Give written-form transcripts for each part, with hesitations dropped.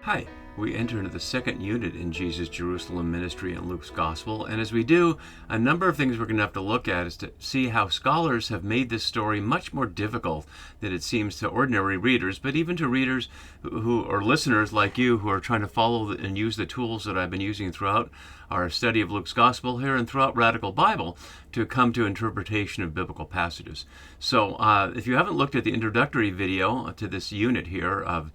Hi, we enter into the second unit in Jesus' Jerusalem ministry in Luke's Gospel, and as we do, a number of things we're going to have to look at is to see how scholars have made this story much more difficult than it seems to ordinary readers, but even to readers who or listeners like you who are trying to follow and use the tools that I've been using throughout our study of Luke's Gospel here and throughout Radical Bible to come to interpretation of biblical passages. So if you haven't looked at the introductory video to this unit here of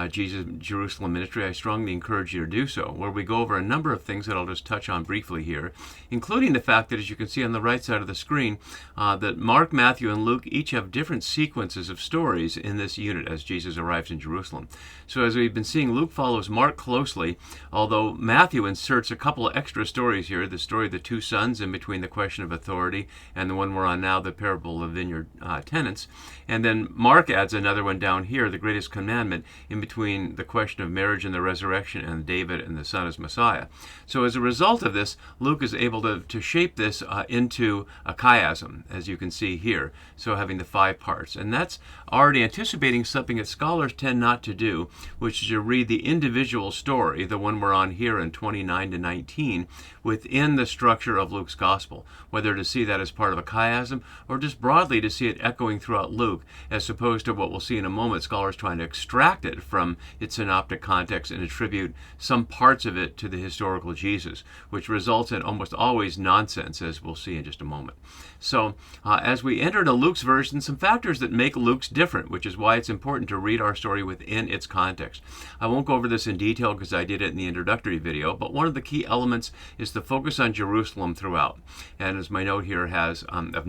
Jesus' Jerusalem ministry, I strongly encourage you to do so, where we go over a number of things that I'll just touch on briefly here, including the fact that, as you can see on the right side of the screen, that Mark, Matthew, and Luke each have different sequences of stories in this unit as Jesus arrives in Jerusalem. So as we've been seeing, Luke follows Mark closely, although Matthew inserts a couple of extra stories here, the story of the two sons in between the question of authority and the one we're on now, the parable of vineyard tenants. And then Mark adds another one down here, the greatest commandment, in between the question of marriage and the resurrection and David and the Son as Messiah. So as a result of this, Luke is able to shape this into a chiasm, as you can see here, so having the 5 parts. And that's already anticipating something that scholars tend not to do, which is to read the individual story, the one we're on here in 29 to 19, within the structure of Luke's Gospel, whether to see that as part of a chiasm or just broadly to see it echoing throughout Luke, as opposed to what we'll see in a moment, scholars trying to extract it from its synoptic context and attribute some parts of it to the historical Jesus, which results in almost always nonsense, as we'll see in just a moment. So as we enter into Luke's version, some factors that make Luke's different, which is why it's important to read our story within its context. I won't go over this in detail because I did it in the introductory video, but one of the key elements is the focus on Jerusalem throughout. And as my note here has, of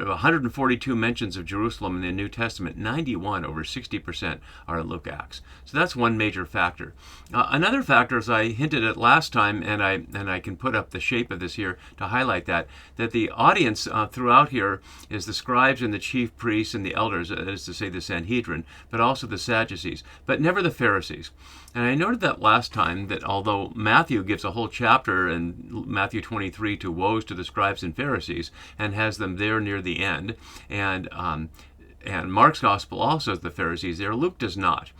142 mentions of Jerusalem in the New Testament, 91, over 60%, are in Luke Acts. So that's one major factor. Another factor, as I hinted at last time, and I can put up the shape of this here to highlight that the audience throughout here is the scribes and the chief priests and the elders, that is to say the Sanhedrin, but also the Sadducees, but never the Pharisees. And I noted that last time that although Matthew gives a whole chapter in Matthew 23 to woes to the scribes and Pharisees and has them there near the end, and Mark's Gospel also has the Pharisees there, Luke does not.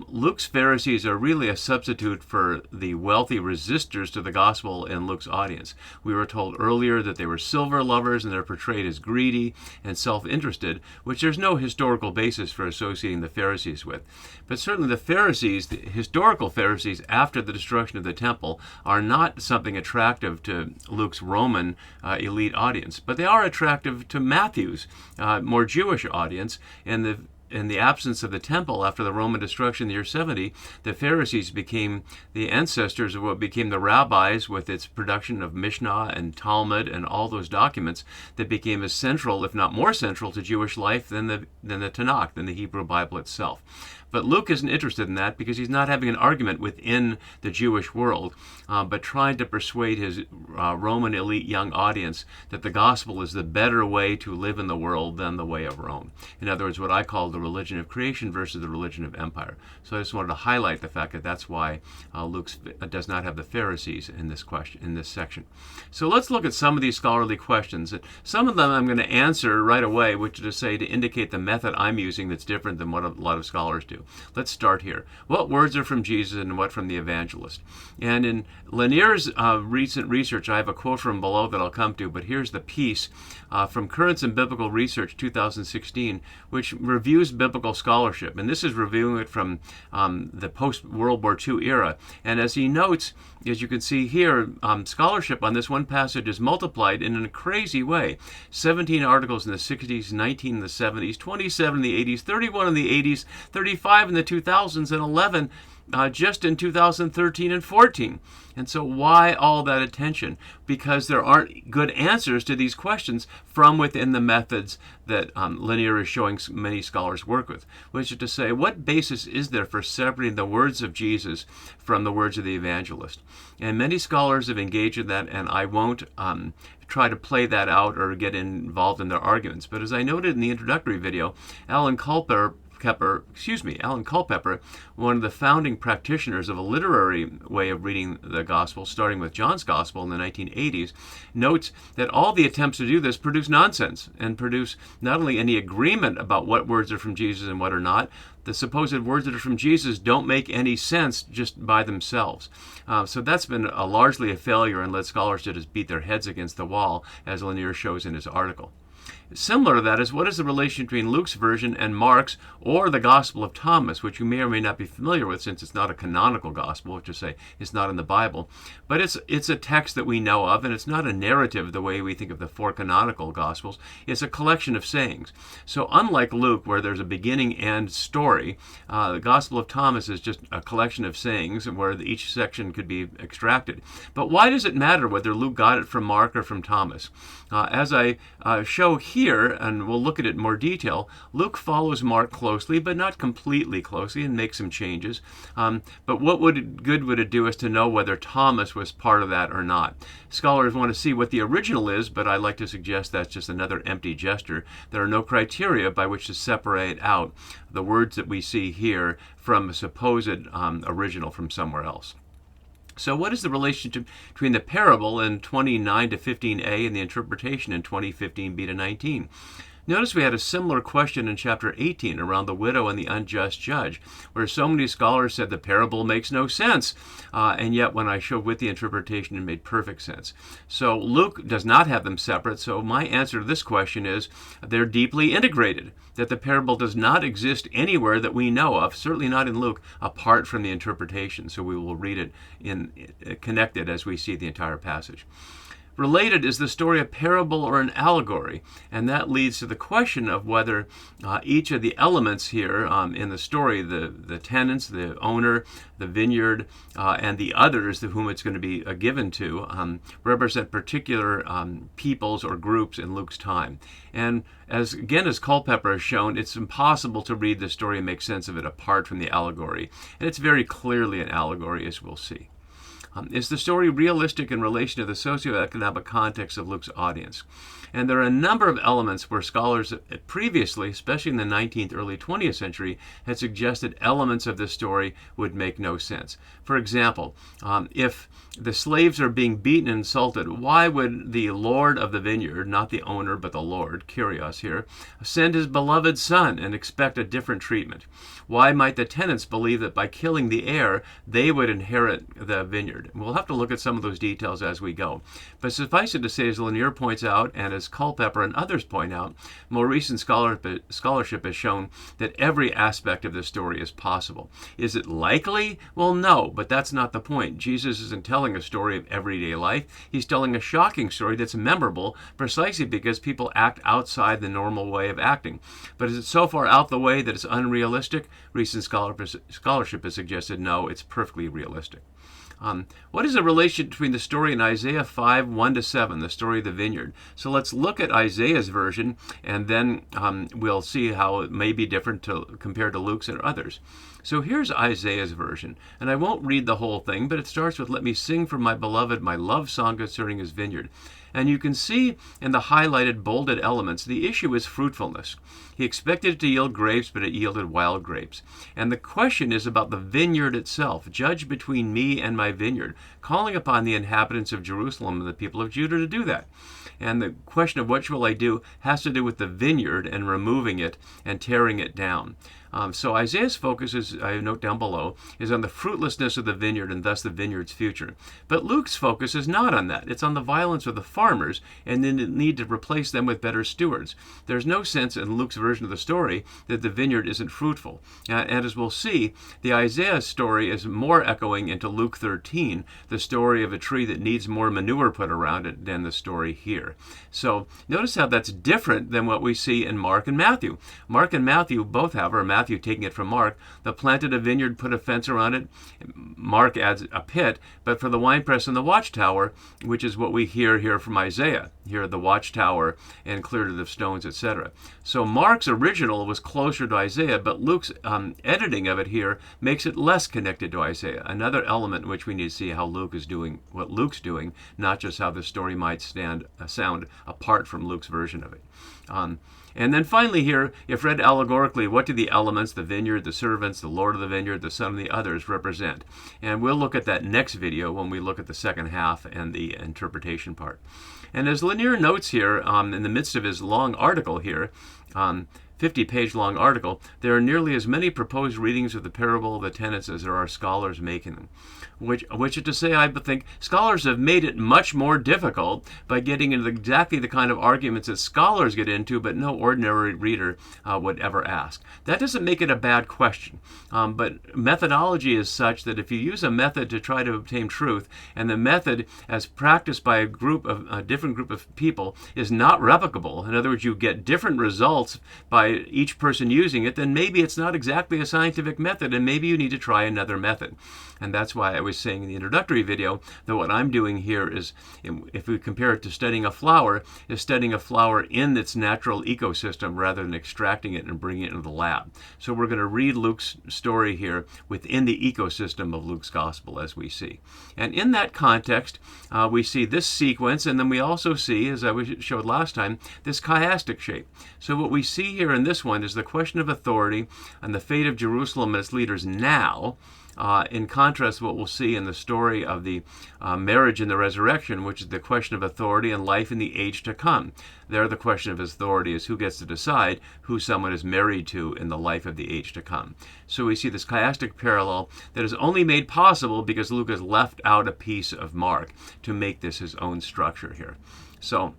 Luke's Pharisees are really a substitute for the wealthy resistors to the gospel in Luke's audience. We were told earlier that they were silver lovers and they're portrayed as greedy and self-interested, which there's no historical basis for associating the Pharisees with. But certainly the Pharisees, the historical Pharisees after the destruction of the temple, are not something attractive to Luke's Roman elite audience, but they are attractive to Matthew's more Jewish audience. And in the absence of the temple after the Roman destruction in the year 70, the Pharisees became the ancestors of what became the rabbis, with its production of Mishnah and Talmud and all those documents that became as central, if not more central, to Jewish life than the Tanakh, than the Hebrew Bible itself. But Luke isn't interested in that because he's not having an argument within the Jewish world, but trying to persuade his Roman elite young audience that the gospel is the better way to live in the world than the way of Rome. In other words, what I call the religion of creation versus the religion of empire. So I just wanted to highlight the fact that that's why Luke does not have the Pharisees in this question, in this section. So let's look at some of these scholarly questions. Some of them I'm going to answer right away, which is to say to indicate the method I'm using that's different than what a lot of scholars do. Let's start here. What words are from Jesus and what from the evangelist? And in Lanier's recent research, I have a quote from below that I'll come to, but here's the piece from Currents in Biblical Research 2016, which reviews biblical scholarship. And this is reviewing it from the post-World War II era. And as he notes, as you can see here, scholarship on this one passage is multiplied in a crazy way. 17 articles in the 60s, 19 in the 70s, 27 in the 80s, 31 in the 80s, 35 in the 2000s, and 11 just in 2013 and 14. And so why all that attention? Because there aren't good answers to these questions from within the methods that Lanier is showing many scholars work with, which is to say, what basis is there for separating the words of Jesus from the words of the evangelist? And many scholars have engaged in that, and I won't try to play that out or get involved in their arguments. But as I noted in the introductory video, Alan Culper Alan Culpepper, one of the founding practitioners of a literary way of reading the Gospel, starting with John's Gospel in the 1980s, notes that all the attempts to do this produce nonsense and produce not only any agreement about what words are from Jesus and what are not, the supposed words that are from Jesus don't make any sense just by themselves. So that's been largely a failure and led scholars to just beat their heads against the wall, as Lanier shows in his article. Similar to that is, what is the relation between Luke's version and Mark's or the Gospel of Thomas, which you may or may not be familiar with since it's not a canonical gospel, which is to say it's not in the Bible, but it's a text that we know of, and it's not a narrative the way we think of the four canonical gospels. It's a collection of sayings. So unlike Luke, where there's a beginning and story, the Gospel of Thomas is just a collection of sayings where each section could be extracted. But why does it matter whether Luke got it from Mark or from Thomas? As I show here, and we'll look at it in more detail, Luke follows Mark closely, but not completely closely, and makes some changes. But what good would it do us to know whether Thomas was part of that or not? Scholars want to see what the original is, but I like to suggest that's just another empty gesture. There are no criteria by which to separate out the words that we see here from a supposed original from somewhere else. So what is the relationship between the parable in 29 to 15a and the interpretation in 20:15b to 19? Notice we had a similar question in chapter 18 around the widow and the unjust judge, where so many scholars said the parable makes no sense, and yet when I showed with the interpretation, it made perfect sense. So Luke does not have them separate, so my answer to this question is they're deeply integrated, that the parable does not exist anywhere that we know of, certainly not in Luke, apart from the interpretation. So we will read it connected as we see the entire passage. Related is the story a parable or an allegory, and that leads to the question of whether each of the elements here in the story, the tenants, the owner, the vineyard, and the others to whom it's going to be given to, represent particular peoples or groups in Luke's time. And as Culpepper has shown, it's impossible to read the story and make sense of it apart from the allegory, and it's very clearly an allegory, as we'll see. Is the story realistic in relation to the socioeconomic context of Luke's audience? And there are a number of elements where scholars previously, especially in the 19th, early 20th century, had suggested elements of this story would make no sense. For example, if the slaves are being beaten and insulted, why would the Lord of the vineyard, not the owner but the Lord, Kyrios here, send his beloved son and expect a different treatment? Why might the tenants believe that by killing the heir, they would inherit the vineyard? We'll have to look at some of those details as we go. But suffice it to say, as Lanier points out, and as Culpepper and others point out, more recent scholarship has shown that every aspect of this story is possible. Is it likely? Well, no, but that's not the point. Jesus isn't telling a story of everyday life. He's telling a shocking story that's memorable precisely because people act outside the normal way of acting. But is it so far out the way that it's unrealistic? Recent scholarship has suggested no, it's perfectly realistic. What is the relation between the story in Isaiah 5, 1-7, the story of the vineyard? So let's look at Isaiah's version, and then we'll see how it may be different compared to Luke's and others. So here's Isaiah's version, and I won't read the whole thing, but it starts with, "Let me sing for my beloved my love song concerning his vineyard." And you can see in the highlighted, bolded elements, the issue is fruitfulness. He expected it to yield grapes, but it yielded wild grapes. And the question is about the vineyard itself. "Judge between me and my vineyard," calling upon the inhabitants of Jerusalem and the people of Judah to do that. And the question of what shall I do has to do with the vineyard and removing it and tearing it down. So Isaiah's focus, as I note down below, is on the fruitlessness of the vineyard and thus the vineyard's future. But Luke's focus is not on that. It's on the violence of the farmers and the need to replace them with better stewards. There's no sense in Luke's version of the story that the vineyard isn't fruitful. And as we'll see, the Isaiah story is more echoing into Luke 13, the story of a tree that needs more manure put around it than the story here. So notice how that's different than what we see in Mark and Matthew. Mark and Matthew both have, or Matthew taking it from Mark, the planted a vineyard, put a fence around it. Mark adds a pit, but for the winepress and the watchtower, which is what we hear here from Isaiah, here the watchtower and cleared it of stones, etc. So Mark's original was closer to Isaiah, but Luke's editing of it here makes it less connected to Isaiah. Another element in which we need to see how Luke is doing what Luke's doing, not just how the story might sound apart from Luke's version of it. And then finally here, if read allegorically, what do the elements, the vineyard, the servants, the Lord of the vineyard, the Son, and the others represent? And we'll look at that next video when we look at the second half and the interpretation part. And as Lanier notes here, in the midst of his long article here, 50-page long article, there are nearly as many proposed readings of the parable of the tenants as there are scholars making them. Which is to say, I think scholars have made it much more difficult by getting into exactly the kind of arguments that scholars get into, but no ordinary reader would ever ask. That doesn't make it a bad question, but methodology is such that if you use a method to try to obtain truth, and the method as practiced by a different group of people is not replicable, in other words, you get different results by each person using it, then maybe it's not exactly a scientific method, and maybe you need to try another method. And that's why I was saying in the introductory video that what I'm doing here is, if we compare it to studying a flower, is studying a flower in its natural ecosystem rather than extracting it and bringing it into the lab. So we're going to read Luke's story here within the ecosystem of Luke's gospel as we see. And in that context, we see this sequence, and then we also see, as I showed last time, this chiastic shape. So what we see here in this one is the question of authority and the fate of Jerusalem and its leaders now, in contrast to what we'll see in the story of the marriage and the resurrection, which is the question of authority and life in the age to come. There, the question of authority is who gets to decide who someone is married to in the life of the age to come. So we see this chiastic parallel that is only made possible because Luke has left out a piece of Mark to make this his own structure here. So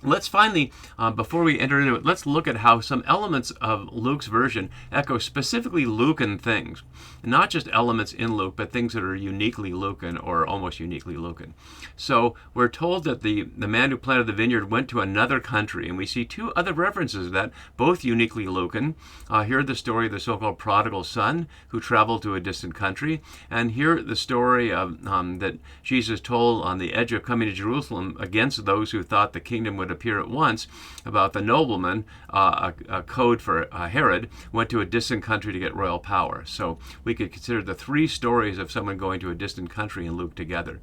let's finally, before we enter into it, let's look at how some elements of Luke's version echo specifically Lucan things. Not just elements in Luke, but things that are uniquely Lucan or almost uniquely Lucan. So we're told that the man who planted the vineyard went to another country, and we see two other references of that, both uniquely Lucan. Here the story of the so-called prodigal son who traveled to a distant country, and here the story of that Jesus told on the edge of coming to Jerusalem against those who thought the kingdom would appear at once, about the nobleman, a code for Herod, went to a distant country to get royal power. So we could consider the three stories of someone going to a distant country in Luke together.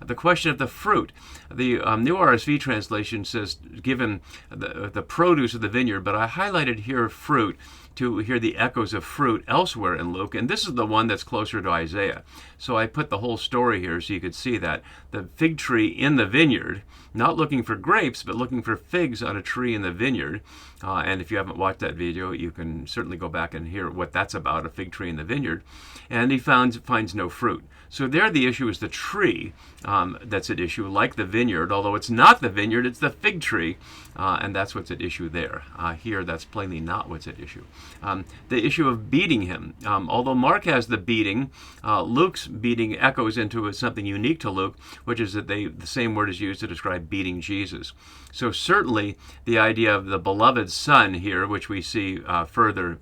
The question of the fruit. The New RSV translation says, given the produce of the vineyard, but I highlighted here fruit to hear the echoes of fruit elsewhere in Luke, and this is the one that's closer to Isaiah. So I put the whole story here so you could see that. The fig tree in the vineyard, not looking for grapes, but looking for figs on a tree in the vineyard. And if you haven't watched that video, you can certainly go back and hear what that's about, a fig tree in the vineyard. And he finds no fruit. So there the issue is the tree that's at issue, like the vineyard, although it's not the vineyard, it's the fig tree, and that's what's at issue there. Here, that's plainly not what's at issue. The issue of beating him. Although Mark has the beating, Luke's beating echoes into something unique to Luke, which is that the same word is used to describe beating Jesus. So certainly the idea of the beloved son here, which we see further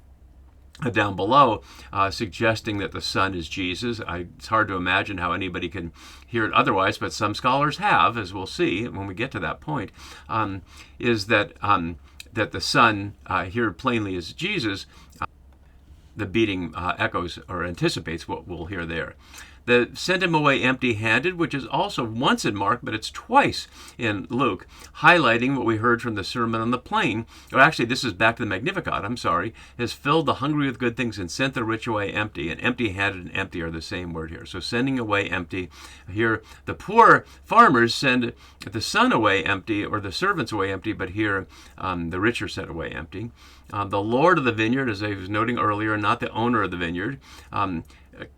down below, suggesting that the Son is Jesus. It's hard to imagine how anybody can hear it otherwise, but some scholars have, as we'll see when we get to that point, is that that the Son here plainly is Jesus. The beating echoes or anticipates what we'll hear there. The sent him away empty-handed, which is also once in Mark, but it's twice in Luke, highlighting what we heard from the Sermon on the Plain. Or actually, this is back to the Magnificat, has filled the hungry with good things and sent the rich away empty. And empty-handed and empty are the same word here. So sending away empty. Here, the poor farmers send the son away empty, or the servants away empty, but here the rich are sent away empty. The Lord of the vineyard, as I was noting earlier, not the owner of the vineyard,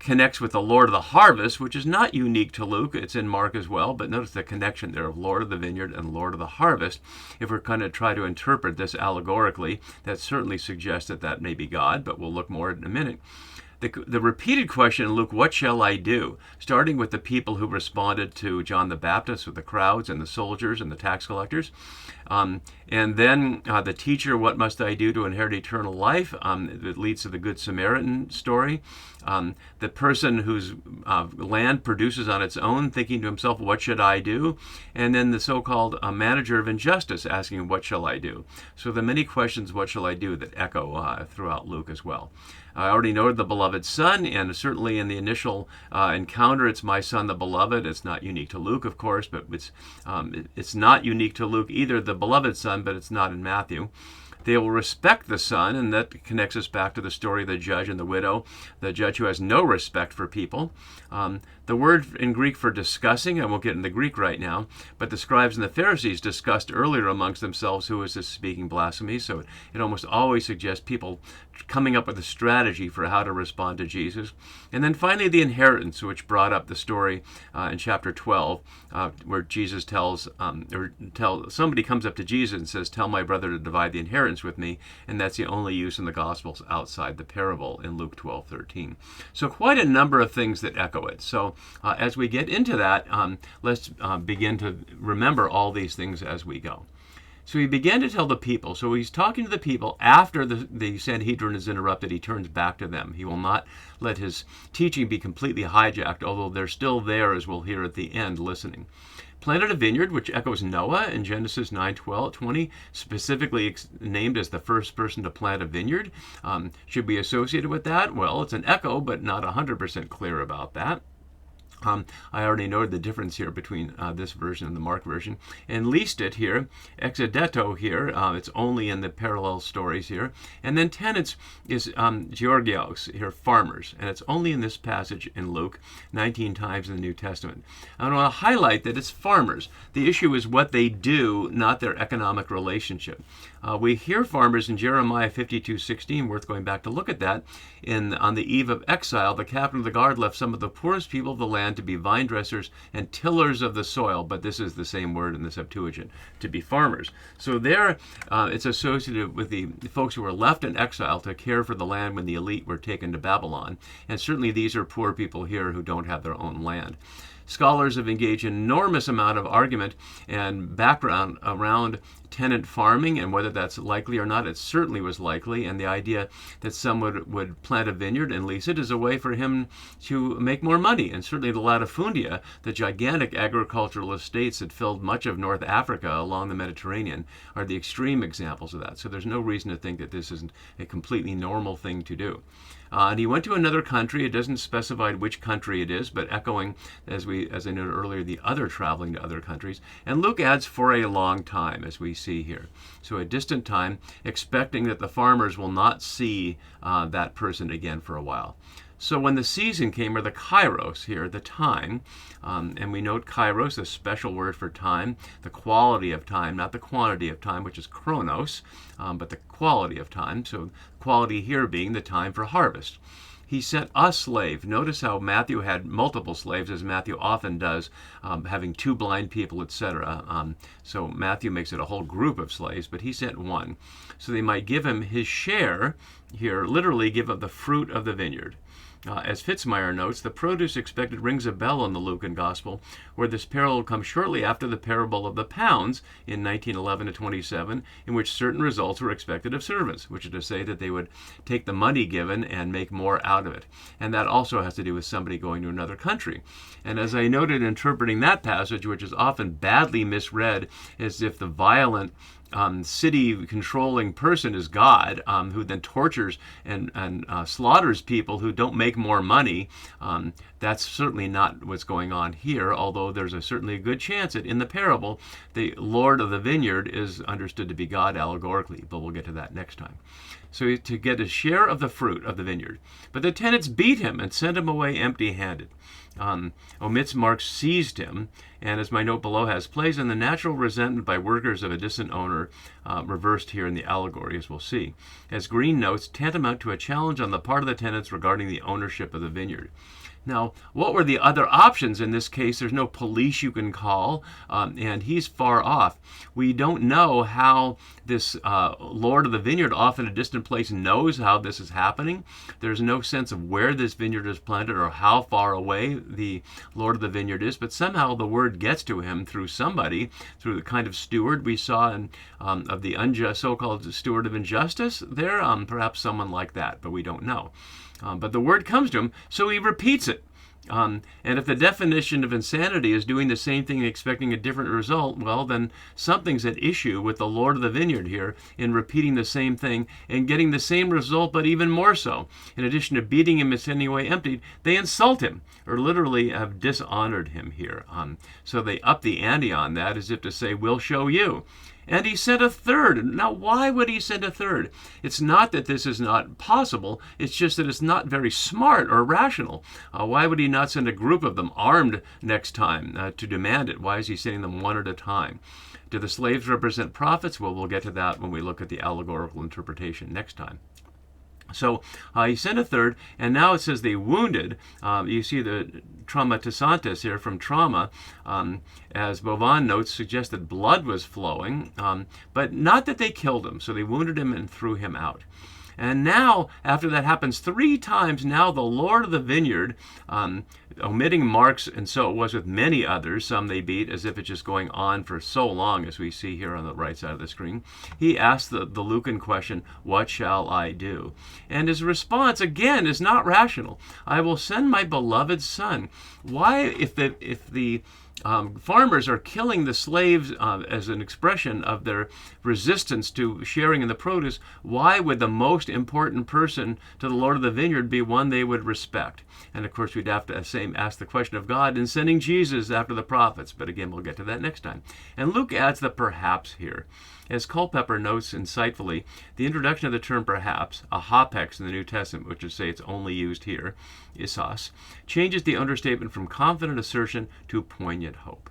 connects with the Lord of the harvest, which is not unique to Luke. It's in Mark as well, but notice the connection there of Lord of the vineyard and Lord of the harvest. If we're going to try to interpret this allegorically, that certainly suggests that that may be God, but we'll look more in a minute. The repeated question in Luke, what shall I do? Starting with the people who responded to John the Baptist with the crowds and the soldiers and the tax collectors. And then the teacher, what must I do to inherit eternal life? It leads to the Good Samaritan story. The person whose land produces on its own, thinking to himself, what should I do? And then the so-called manager of injustice asking, what shall I do? So the many questions, what shall I do, that echo throughout Luke as well. I already noted the beloved son, and certainly in the initial encounter, it's my son, the beloved. It's not unique to Luke, of course, but it's not unique to Luke either, the beloved son, but it's not in Matthew. They will respect the son, and that connects us back to the story of the judge and the widow, the judge who has no respect for people. The word in Greek for discussing, I won't get into Greek right now, but the scribes and the Pharisees discussed earlier amongst themselves who is this speaking blasphemy. So it almost always suggests people coming up with a strategy for how to respond to Jesus. And then finally, the inheritance, which brought up the story in chapter 12, where Jesus somebody comes up to Jesus and says, "Tell my brother to divide the inheritance with me," and that's the only use in the Gospels outside the parable in Luke 12:13. So quite a number of things that echo it. So as we get into that, let's begin to remember all these things as we go. So he began to tell the people. So he's talking to the people after the Sanhedrin is interrupted. He turns back to them. He will not let his teaching be completely hijacked, although they're still there, as we'll hear at the end, listening. Planted a vineyard, which echoes Noah in Genesis 9:20, specifically named as the first person to plant a vineyard. Should be associated with that? Well, it's an echo, but not 100% clear about that. I already noted the difference here between this version and the Mark version. And leased it here, exedeto here, it's only in the parallel stories here. And then tenants is georgios here, farmers. And it's only in this passage in Luke, 19 times in the New Testament. I want to highlight that it's farmers. The issue is what they do, not their economic relationship. We hear farmers in Jeremiah 52:16, worth going back to look at that. On the eve of exile, the captain of the guard left some of the poorest people of the land to be vine dressers and tillers of the soil, but this is the same word in the Septuagint, to be farmers. So there, it's associated with the folks who were left in exile to care for the land when the elite were taken to Babylon. And certainly these are poor people here who don't have their own land. Scholars have engaged an enormous amount of argument and background around tenant farming and whether that's likely or not. It certainly was likely, and the idea that someone would plant a vineyard and lease it is a way for him to make more money. And certainly the latifundia, the gigantic agricultural estates that filled much of North Africa along the Mediterranean, are the extreme examples of that. So there's no reason to think that this isn't a completely normal thing to do. And he went to another country. It doesn't specify which country it is, but echoing, as I noted earlier, the other traveling to other countries. And Luke adds for a long time, as we see here. So a distant time, expecting that the farmers will not see that person again for a while. So when the season came, or the kairos here, the time, and we note kairos, a special word for time, the quality of time, not the quantity of time, which is chronos, but the quality of time. So quality here being the time for harvest. He sent a slave. Notice how Matthew had multiple slaves, as Matthew often does, having two blind people, etc. So Matthew makes it a whole group of slaves, but he sent one. So they might give him his share here, literally give up the fruit of the vineyard. As Fitzmyer notes, the produce expected rings a bell in the Lucan Gospel, where this parable comes shortly after the parable of the pounds in 19:11-27, in which certain results were expected of servants, which is to say that they would take the money given and make more out of it. And that also has to do with somebody going to another country. And as I noted interpreting that passage, which is often badly misread as if the violent city-controlling person is God, who then tortures and slaughters people who don't make more money. That's certainly not what's going on here, although there's certainly a good chance that in the parable, the Lord of the vineyard is understood to be God allegorically, but we'll get to that next time. So to get a share of the fruit of the vineyard. But the tenants beat him and sent him away empty-handed. Omits Mark seized him, and as my note below has, plays on the natural resentment by workers of a distant owner, reversed here in the allegory, as we'll see. As Green notes, tantamount to a challenge on the part of the tenants regarding the ownership of the vineyard. Now, what were the other options in this case? There's no police you can call, and he's far off. We don't know how this Lord of the vineyard, off in a distant place, knows how this is happening. There's no sense of where this vineyard is planted or how far away the Lord of the vineyard is, but somehow the word gets to him through somebody, through the kind of steward we saw in, of the unjust, so-called steward of injustice there, perhaps someone like that, but we don't know. But the word comes to him, so he repeats it. And if the definition of insanity is doing the same thing and expecting a different result, well, then something's at issue with the Lord of the vineyard here in repeating the same thing and getting the same result, but even more so. In addition to beating him and sending away emptied, they insult him, or literally have dishonored him here. So they up the ante on that, as if to say, we'll show you. And he sent a third. Now, why would he send a third? It's not that this is not possible. It's just that it's not very smart or rational. Why would he not send a group of them armed next time to demand it? Why is he sending them one at a time? Do the slaves represent prophets? Well, we'll get to that when we look at the allegorical interpretation next time. So he sent a third, and now it says they wounded. You see the traumatisantes here from trauma, as Bovan notes, suggest that blood was flowing, but not that they killed him. So they wounded him and threw him out. And now, after that happens 3 times, now the Lord of the vineyard, omitting Mark's, and so it was with many others, some they beat, as if it's just going on for so long, as we see here on the right side of the screen. He asked the Lucan question, what shall I do? And his response, again, is not rational. I will send my beloved son. Why, if the farmers are killing the slaves as an expression of their resistance to sharing in the produce, why would the most important person to the Lord of the vineyard be one they would respect? And of course, we'd have to ask the question of God in sending Jesus after the prophets. But again, we'll get to that next time. And Luke adds the perhaps here. As Culpeper notes insightfully, the introduction of the term perhaps, a hapex in the New Testament, which is say it's only used here, isos, changes the understatement from confident assertion to poignant hope.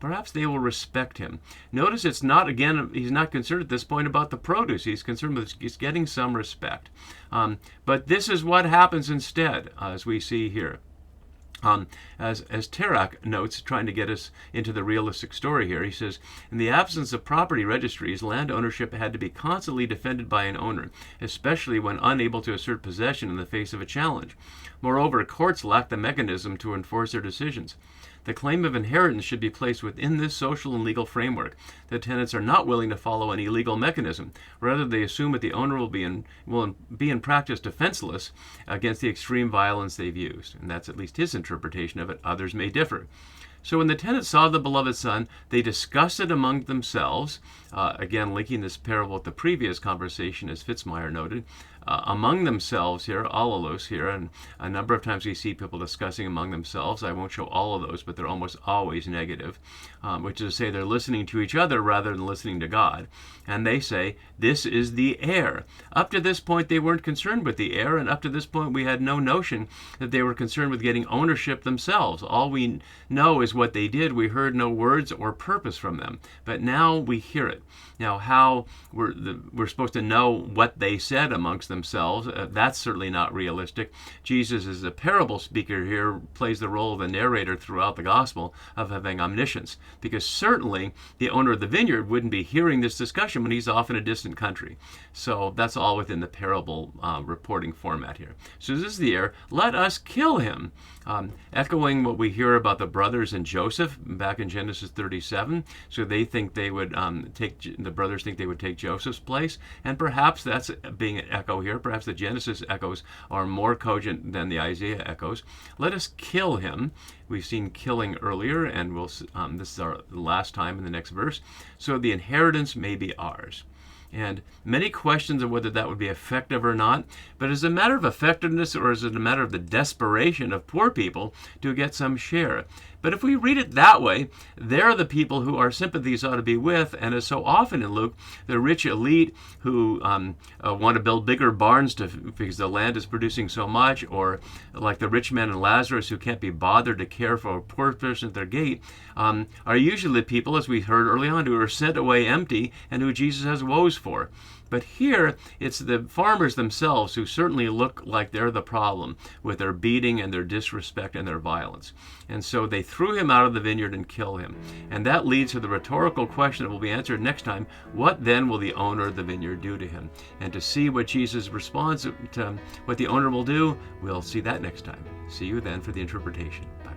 Perhaps they will respect him. Notice it's not, again, he's not concerned at this point about the produce. He's concerned with he's getting some respect. But this is what happens instead, as we see here. As Terak notes, trying to get us into the realistic story here, he says, in the absence of property registries, land ownership had to be constantly defended by an owner, especially when unable to assert possession in the face of a challenge. Moreover, courts lacked the mechanism to enforce their decisions. The claim of inheritance should be placed within this social and legal framework. The tenants are not willing to follow any legal mechanism. Rather, they assume that the owner will be in practice defenseless against the extreme violence they've used. And that's at least his interpretation of it. Others may differ. So when the tenants saw the beloved son, they discussed it among themselves. Again, linking this parable with the previous conversation, as Fitzmyer noted. Among themselves here, alalos here, and a number of times we see people discussing among themselves. I won't show all of those, but they're almost always negative, which is to say they're listening to each other rather than listening to God. And they say, this is the heir. Up to this point, they weren't concerned with the heir, and up to this point, we had no notion that they were concerned with getting ownership themselves. All we know is what they did. We heard no words or purpose from them, but now we hear it. Now, how we're supposed to know what they said amongst themselves, that's certainly not realistic. Jesus, as a parable speaker here, plays the role of the narrator throughout the gospel of having omniscience, because certainly the owner of the vineyard wouldn't be hearing this discussion when he's off in a distant country. So that's all within the parable reporting format here. So this is the heir. Let us kill him. Echoing what we hear about the brothers and Joseph back in Genesis 37. So they think they would the brothers think they would take Joseph's place, and perhaps that's being an echo here. Perhaps the Genesis echoes are more cogent than the Isaiah echoes. Let us kill him. We've seen killing earlier, and this is our last time in the next verse. So the inheritance may be ours. And many questions of whether that would be effective or not. But is it a matter of effectiveness, or is it a matter of the desperation of poor people to get some share? But if we read it that way, they're the people who our sympathies ought to be with, and as so often in Luke, the rich elite who want to build bigger barns because the land is producing so much, or like the rich man and Lazarus who can't be bothered to care for a poor person at their gate, are usually the people, as we heard early on, who are sent away empty and who Jesus has woes for. But here, it's the farmers themselves who certainly look like they're the problem with their beating and their disrespect and their violence. And so they threw him out of the vineyard and killed him. And that leads to the rhetorical question that will be answered next time, what then will the owner of the vineyard do to him? And to see what Jesus responds to what the owner will do, we'll see that next time. See you then for the interpretation. Bye.